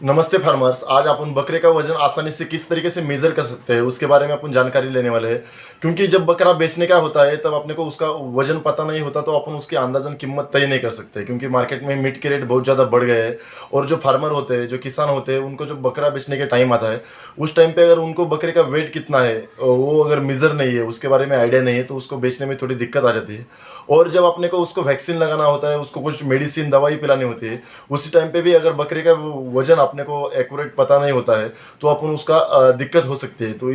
नमस्ते फार्मर्स। आज अपन बकरे का वजन आसानी से किस तरीके से मेजर कर सकते हैं उसके बारे में अपन जानकारी लेने वाले हैं। क्योंकि जब बकरा बेचने का होता है तब अपने को उसका वजन पता नहीं होता तो अपन उसकी अंदाजन कीमत तय नहीं कर सकते, क्योंकि मार्केट में मीट के रेट बहुत ज़्यादा बढ़ गए हैं। और जो फार्मर होते हैं, जो किसान होते हैं, उनको जो बकरा बेचने के टाइम आता है उस टाइम पे अगर उनको बकरे का वेट कितना है वो अगर मेजर नहीं है, उसके बारे में आइडिया नहीं है, तो उसको बेचने में थोड़ी दिक्कत आ जाती है। और जब अपने को उसको वैक्सीन लगाना होता है, उसको कुछ मेडिसिन दवाई पिलानी होती है, उसी टाइम पे भी अगर बकरे का वजन अपने को एक्यूरेट पता नहीं होता है तो अपन उसका दिक्कत हो सकती है। तो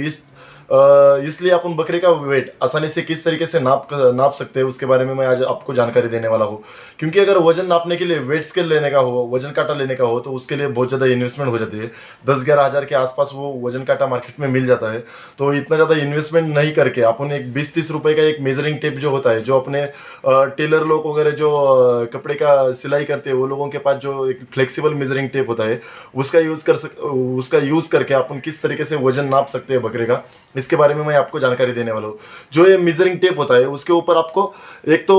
इसलिए अपन बकरे का वेट आसानी से किस तरीके से नाप सकते हैं उसके बारे में मैं आज आपको जानकारी देने वाला हूँ। क्योंकि अगर वजन नापने के लिए वेट स्केल लेने का हो, वजन काटा लेने का हो, तो उसके लिए बहुत ज़्यादा इन्वेस्टमेंट हो जाती है। 10-11 हज़ार के आसपास वो वजन काटा मार्केट में मिल जाता है। तो इतना ज़्यादा इन्वेस्टमेंट नहीं करके अपन एक 20-30 रुपए का एक मेजरिंग टेप जो होता है, जो अपने टेलर लोग वगैरह जो कपड़े का सिलाई करते हैं वो लोगों के पास जो एक फ्लेक्सिबल मेजरिंग टेप होता है, उसका यूज़ करके अपन किस तरीके से वजन नाप सकते हैं बकरे का, इसके बारे में मैं आपको जानकारी देने वाला हूँ। जो ये मेजरिंग टेप होता है उसके ऊपर आपको एक तो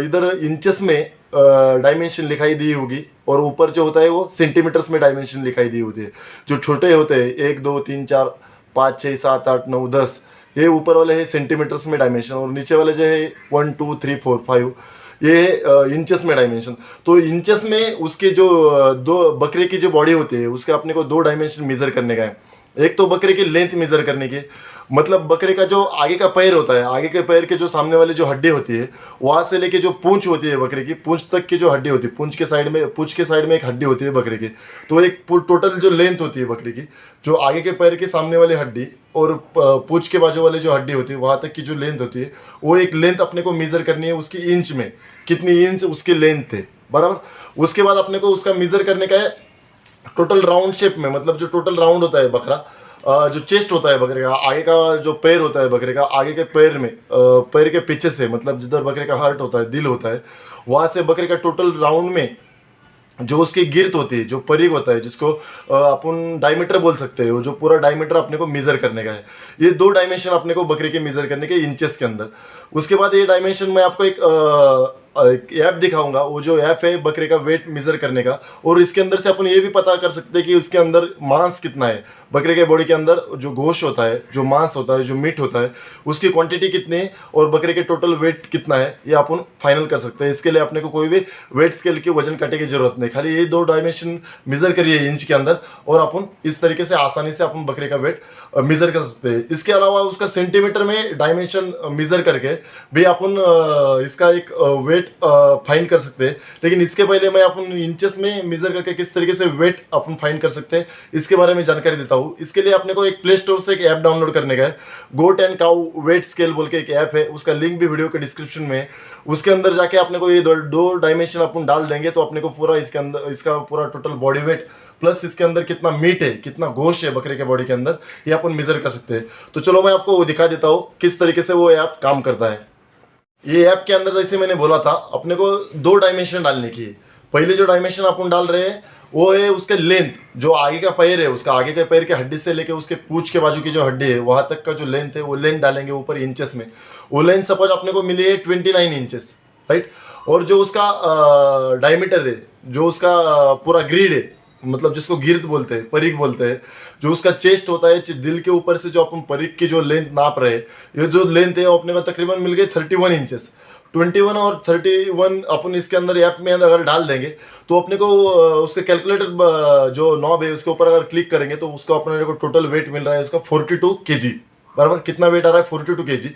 इधर इंचेस में डायमेंशन लिखाई दी होगी, और ऊपर जो होता है वो सेंटीमीटर्स में डायमेंशन लिखाई दी होती है। जो छोटे होते हैं 1 2 3 4 5 6 7 8 9 10, ये ऊपर वाले है सेंटीमीटर्स में डायमेंशन, और नीचे वाले जो है 1 2 3 4 5 ये इंचेस में डायमेंशन। तो इंचेस में उसके जो दो बकरे की जो बॉडी होती है उसके अपने को 2 डायमेंशन मेजर करने का है। एक तो बकरे की लेंथ मेजर करने की, मतलब बकरे का जो आगे का पैर होता है, आगे के पैर के जो सामने वाली जो हड्डी होती है वहां से लेके जो पूंछ होती है बकरे की, पूंछ तक की जो हड्डी होती है, पूंछ के साइड में एक हड्डी होती है बकरे की। तो एक टोटल जो लेंथ होती है बकरे की, जो आगे के पैर के सामने वाली हड्डी और पूंछ के बाजू वाली जो हड्डी होती है वहां तक की जो लेंथ होती है, वो एक लेंथ अपने को मेजर करनी है उसकी इंच में, कितनी इंच उसकी लेंथ है, बराबर। उसके बाद अपने को उसका मेजर करने का है टोटल राउंड शेप में, मतलब जो टोटल राउंड होता है बकरा, जो चेस्ट होता है बकरे का, आगे का जो पैर होता है बकरे का, आगे के पैर में पैर के पीछे से, मतलब जिधर बकरे का हार्ट होता है, दिल होता है, वहां से बकरे का टोटल राउंड में जो उसकी गिरत होती है, जो परिघ होता है, जिसको अपन डायमीटर बोल सकते हैं, वो जो पूरा डायमीटर अपने को मेजर करने का है। ये 2 डायमेंशन अपने को बकरे के मेजर करने के इंचेस के अंदर। उसके बाद ये डायमेंशन मैं आपको एक ऐप दिखाऊंगा, वो जो ऐप है बकरे का वेट मेजर करने का, और इसके अंदर से अपन ये भी पता कर सकते हैं कि उसके अंदर मांस कितना है, बकरे के बॉडी के अंदर जो गोश्त होता है, जो मांस होता है, जो मीट होता है, उसकी क्वांटिटी कितनी है और बकरे के टोटल वेट कितना है, ये अपन फाइनल कर सकते हैं। इसके लिए अपने को कोई भी वेट स्केल की वजन काटे की जरूरत नहीं, खाली ये 2 डायमेंशन मेजर करिए इंच के अंदर, और अपन इस तरीके से आसानी से अपन बकरे का वेट मेजर कर सकते हैं। इसके अलावा उसका सेंटीमीटर में डायमेंशन मेजर करके भी अपन इसका एक वेट फाइंड कर सकते हैं। लेकिन इसके पहले मैं अपन इंचेस में मेजर करके किस तरीके से वेट अपन फाइंड कर सकते हैं इसके बारे में जानकारी देता हूँ। इसके लिए अपने को एक प्ले स्टोर से एक ऐप डाउनलोड करने का है, goat and cow weight scale बोल के एक ऐप है, उसका लिंक भी वीडियो के डिस्क्रिप्शन में है। उसके अंदर जाके अपने को ये दो डायमेंशन अपन डाल देंगे तो अपने को पूरा इसके अंदर इसका पूरा टोटल बॉडी वेट प्लस इसके अंदर कितना मीट है, कितना गोश्त है बकरे के बॉडी के अंदर, ये अपन मेजर कर सकते हैं। तो चलो मैं आपको वो दिखा देता हूँ किस तरीके से वो ऐप काम करता है। ये ऐप के अंदर जैसे मैंने बोला था अपने को 2 डायमेंशन डालने की है। पहले जो डायमेंशन अपन डाल रहे हैं वो है उसके लेंथ, जो आगे का पैर है उसका आगे के पैर के हड्डी से लेके उसके पूंछ के बाजू की जो हड्डी है वहां तक का जो लेंथ है वो लेंथ डालेंगे ऊपर इंचेस में। वो लेंथ सपोज अपने को मिली है 29 इंचेस, राइट। और जो उसका डायमीटर है, जो उसका पूरा ग्रिड है, मतलब जिसको गिर्द बोलते हैं, परिघ बोलते हैं, जो उसका चेस्ट होता है, दिल के ऊपर से जो अपन परिघ की जो लेंथ नाप रहे हैं, ये जो लेंथ है वो अपने को तकरीबन मिल गई 31 इंचेस। 21 और 31 अपन इसके अंदर ऐप में अगर डाल देंगे तो अपने को उसके कैलकुलेटर जो नॉब है उसके ऊपर अगर क्लिक करेंगे तो उसको अपने को टोटल वेट मिल रहा है उसका 42 kg, बराबर। कितना वेट आ रहा है 42 kg।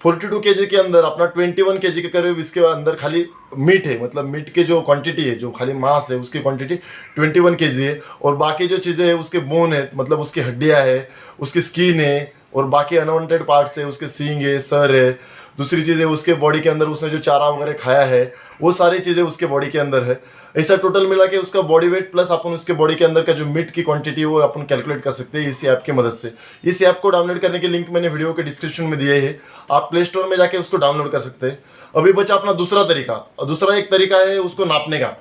42 kg के अंदर अपना 21 kg के करीब इसके अंदर खाली मीट है, मतलब मीट की जो क्वांटिटी है, जो खाली मांस है उसकी क्वांटिटी 21 kg है। और बाकी जो चीज़ें है उसके बोन है, मतलब उसकी हड्डियाँ है, उसकी स्किन है, और बाकी अनवांटेड पार्ट्स है, उसके सींग है, सर है, दूसरी चीज़ें उसके बॉडी के अंदर उसने जो चारा वगैरह खाया है वो सारी चीज़ें उसके बॉडी के अंदर है। ऐसा टोटल मिला के उसका बॉडी वेट प्लस अपन उसके बॉडी के अंदर का जो मीट की क्वांटिटी है वो अपन कैलकुलेट कर सकते हैं इसी ऐप की मदद से। इस ऐप को डाउनलोड करने के लिंक मैंने वीडियो के डिस्क्रिप्शन में दिए है, आप प्ले स्टोर में जाके उसको डाउनलोड कर सकते हैं। अभी बचा अपना दूसरा तरीका, और दूसरा एक तरीका है उसको नापने का।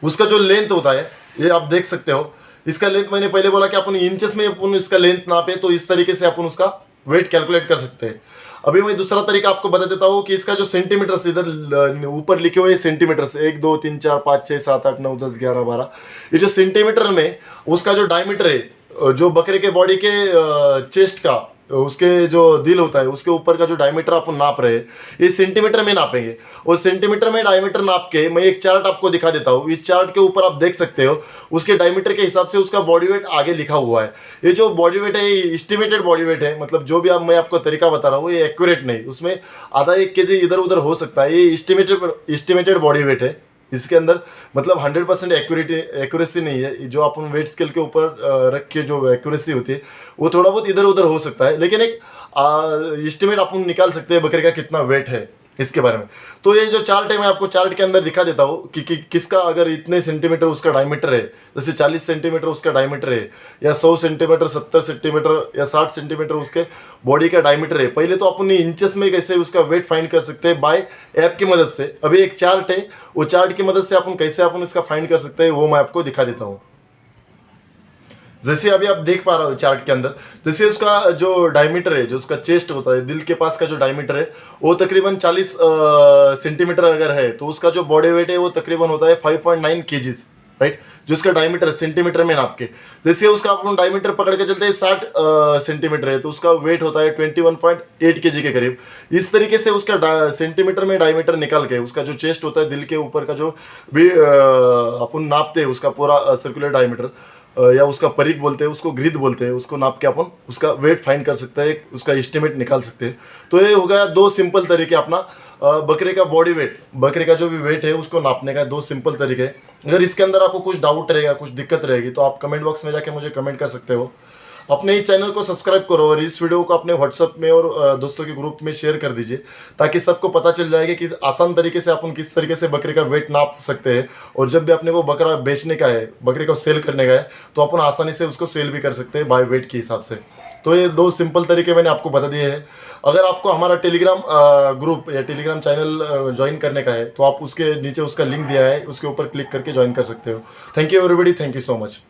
उसका जो लेंथ होता है ये आप देख सकते हो, इसका लेंथ मैंने पहले बोला कि अपन इंचेस में अपन इसका लेंथ नापे, तो इस तरीके से अपन उसका वेट कैलकुलेट कर सकते हैं। अभी मैं दूसरा तरीका आपको बता देता हूँ कि इसका जो सेंटीमीटर्स इधर ऊपर लिखे हुए सेंटीमीटर्स 1 2 3 4 5 6 7 8 9 10 11 12, ये जो सेंटीमीटर में उसका जो डायमीटर है, जो बकरे के बॉडी के चेस्ट का, उसके जो दिल होता है उसके ऊपर का जो डायमीटर अपन नाप रहे हैं, ये सेंटीमीटर में नापेंगे। और सेंटीमीटर में डायमीटर नाप के मैं एक चार्ट आपको दिखा देता हूँ। इस चार्ट के ऊपर आप देख सकते हो उसके डायमीटर के हिसाब से उसका बॉडी वेट आगे लिखा हुआ है। ये जो बॉडी वेट है ये एस्टिमेटेड बॉडी वेट है, मतलब जो भी आप मैं आपको तरीका बता रहा हूँ ये एक्यूरेट नहीं, उसमें आधा 1 केजी इधर उधर हो सकता है। ये एस्टिमेटेड बॉडी वेट है, इसके अंदर मतलब 100% एक्यूरेसी नहीं है। जो अपन वेट स्केल के ऊपर रख के जो एक्यूरेसी होती है वो थोड़ा बहुत इधर उधर हो सकता है, लेकिन एक एस्टिमेट अपन निकाल सकते हैं बकरे का कितना वेट है इसके बारे में। तो ये जो चार्ट है मैं आपको चार्ट के अंदर दिखा देता हूँ कि किसका अगर इतने सेंटीमीटर उसका डायमीटर है, जैसे 40 सेंटीमीटर उसका डायमीटर है, या 100 सेंटीमीटर, 70 सेंटीमीटर या 60 सेंटीमीटर उसके बॉडी का डायमीटर है। पहले तो अपन इंचेस में कैसे उसका वेट फाइंड कर सकते हैं बाय ऐप की मदद से। अभी एक चार्ट है, वो चार्ट की मदद से अपन कैसे अपन इसका फाइंड कर सकते हैं वो मैं आपको दिखा देता हूँ। जैसे अभी आप देख पा रहे हो चार्ट के अंदर, जैसे उसका जो डायमीटर है, जो उसका चेस्ट होता है, दिल के पास का जो डायमीटर है वो तकरीबन 40 सेंटीमीटर अगर है, तो उसका जो बॉडी वेट है वो तकरीबन होता है 5.9 केजीज, राइट। जो उसका डायमीटर सेंटीमीटर में नाप के, जैसे उसका अपन डायमीटर पकड़ के चलते हैं 60 सेंटीमीटर है, तो उसका वेट होता है 21.8 केजी के करीब। इस तरीके से उसका सेंटीमीटर में डायमीटर निकाल के उसका जो चेस्ट होता है, दिल के ऊपर का जो भी अपन नापते हैं उसका पूरा सर्कुलर डायमीटर, या उसका परिक बोलते हैं, उसको ग्रिद बोलते हैं, उसको नाप के अपन उसका वेट फाइंड कर सकते हैं, उसका एस्टिमेट निकाल सकते हैं। तो ये हो गया 2 सिंपल तरीके अपना बकरे का बॉडी वेट, बकरे का जो भी वेट है उसको नापने का 2 सिंपल तरीके हैं। अगर इसके अंदर आपको कुछ डाउट रहेगा, कुछ दिक्कत रहेगी, तो आप कमेंट बॉक्स में जाके मुझे कमेंट कर सकते हो। अपने इस चैनल को सब्सक्राइब करो और इस वीडियो को अपने व्हाट्सएप में और दोस्तों के ग्रुप में शेयर कर दीजिए, ताकि सबको पता चल जाएगा कि आसान तरीके से अपन किस तरीके से बकरे का वेट नाप सकते हैं। और जब भी अपने को बकरा बेचने का है, बकरे को सेल करने का है, तो अपन आसानी से उसको सेल भी कर सकते हैं बाय वेट के हिसाब से। तो ये 2 सिंपल तरीके मैंने आपको बता दिए हैं। अगर आपको हमारा टेलीग्राम ग्रुप या टेलीग्राम चैनल ज्वाइन करने का है, तो आप उसके नीचे उसका लिंक दिया है, उसके ऊपर क्लिक करके ज्वाइन कर सकते हो। Thank you everybody, thank you so much.